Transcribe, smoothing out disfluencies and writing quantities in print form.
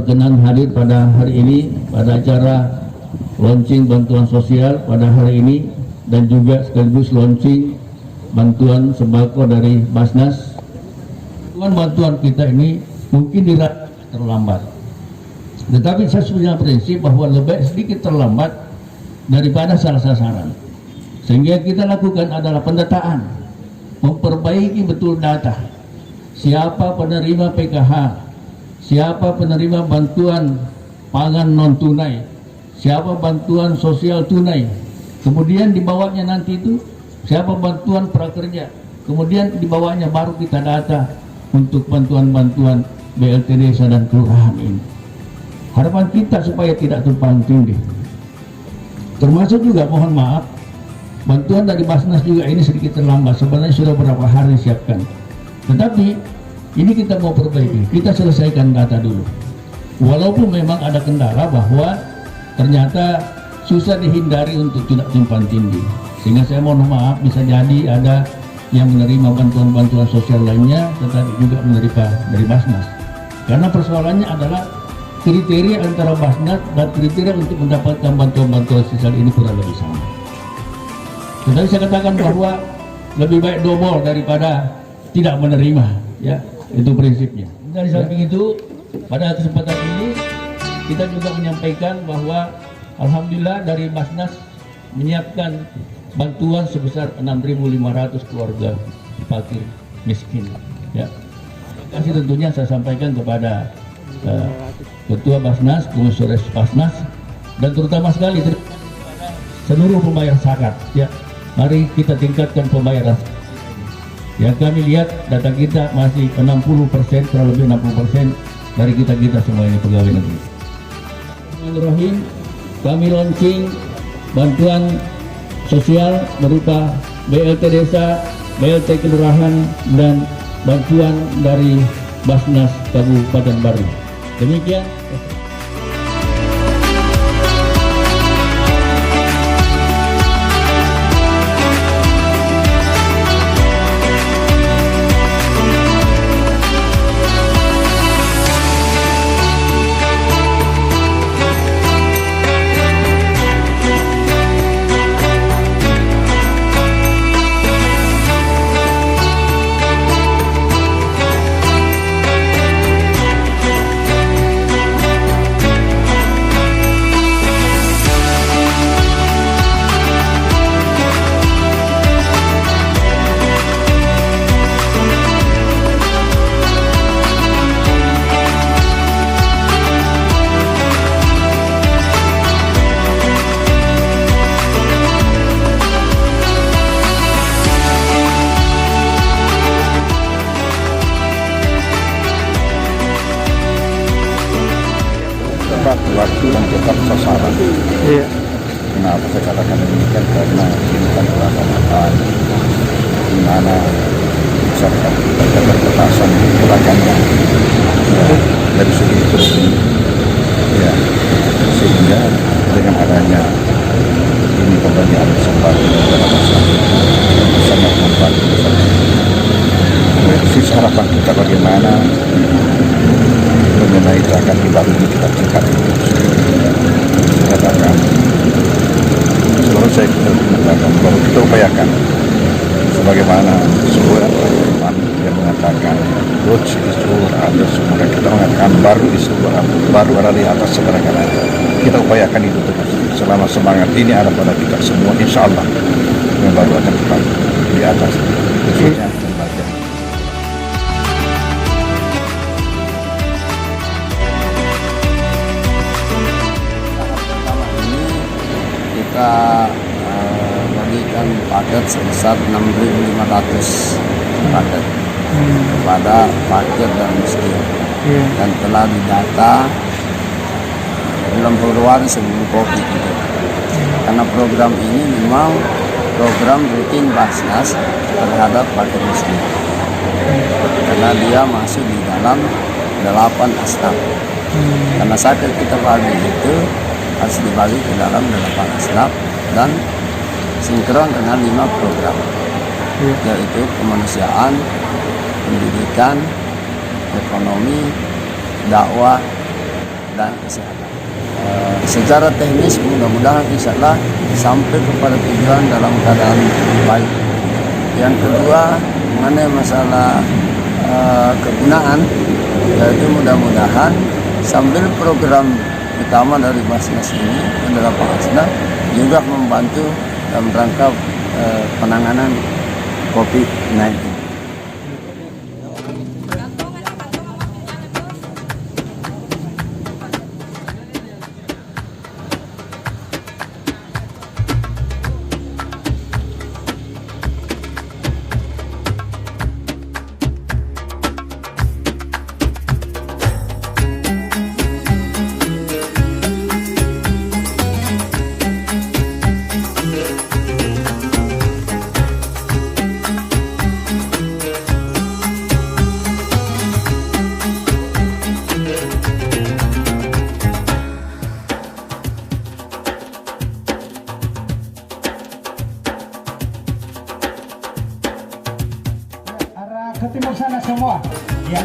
berkenan hadir pada hari ini pada acara launching bantuan sosial pada hari ini dan juga sekaligus launching bantuan sembako dari Basnas. Bantuan kita ini mungkin dirasa terlambat, tetapi saya punya prinsip bahwa lebih sedikit terlambat daripada salah sasaran. Sehingga kita lakukan adalah pendataan, memperbaiki betul data, siapa penerima PKH, siapa penerima bantuan pangan non tunai, siapa bantuan sosial tunai, kemudian dibawanya nanti itu siapa bantuan prakerja, kemudian dibawanya baru kita data untuk bantuan-bantuan BLT desa dan kelurahan ini. Harapan kita supaya tidak tumpang tindih. Termasuk juga mohon maaf, bantuan dari Basnas juga ini sedikit terlambat. Sebenarnya sudah beberapa hari disiapkan, tetapi ini kita mau perbaiki, kita selesaikan data dulu. Walaupun memang ada kendala bahwa ternyata susah dihindari untuk tidak tumpang tindih, sehingga saya mohon maaf, bisa jadi ada yang menerima bantuan-bantuan sosial lainnya tetapi juga menerima dari Basnas, karena persoalannya adalah kriteria antara Basnas dan kriteria untuk mendapatkan bantuan-bantuan sosial ini kurang lebih sama. Tetapi saya katakan bahwa lebih baik double daripada tidak menerima, ya, itu prinsipnya. Dari samping itu, pada kesempatan ini kita juga menyampaikan bahwa alhamdulillah dari Basnas menyiapkan bantuan sebesar 6.500 keluarga fakir miskin. Ya, terima kasih tentunya saya sampaikan kepada Ketua Basnas, Komisaris Basnas, dan terutama sekali seluruh pembayar zakat. Ya, mari kita tingkatkan pembayaran. Ya, kami lihat data kita masih 60%, kurang lebih 60% dari kita semua ini pegawai negeri. Bismillahirrahmanirrahim, kami launching bantuan sosial berupa BLT desa, BLT kelurahan, dan bantuan dari Basnas Kabupaten Baru. Demikian. Waktu dan tetap sasaran. Iya. Kenapa saya katakan demikian? Karena ini kan peralatan di mana misalkan keterbatasan gerakannya ya, dari segi ekonomi, ya, sehingga dengan adanya ini pemberian sembako dalam masalah sangat membantu. Sisi harapan kita bagaimana mengenai zakat baru ini kita tingkatkan. Katakan, selalu saya mengatakan bahwa kita upayakan sebagaimana sebuah teman yang mengatakan Roach is over under semua, kita mengatakan baru is over, baru ada di atas segala-galanya. Kita upayakan itu terus. Selama semangat ini ada pada kita semua, insya Allah yang baru akan tetap di atas, khususnya lembaga. Kita bagikan paket sebesar 6.500 paket kepada fakir dan miskin, dan telah didata bulan Februari sebelum Covid itu. Karena program ini memang program rutin Basnas terhadap fakir miskin, karena dia masuk di dalam 8 asnaf. Karena zakat kita bagi itu harus dibagi ke dalam 8 asnaf dan sinkron dengan 5 program, yaitu kemanusiaan, pendidikan, ekonomi, dakwah, keadaan kesehatan. Secara teknis mudah-mudahan insya Allah sampai kepada tujuan dalam keadaan baik. Yang kedua mengenai masalah kegunaan, yaitu mudah-mudahan sambil program utama dari Basnas ini adalah Basnas juga membantu dalam rangka penanganan COVID-19. Ke timur sana semua. Ya.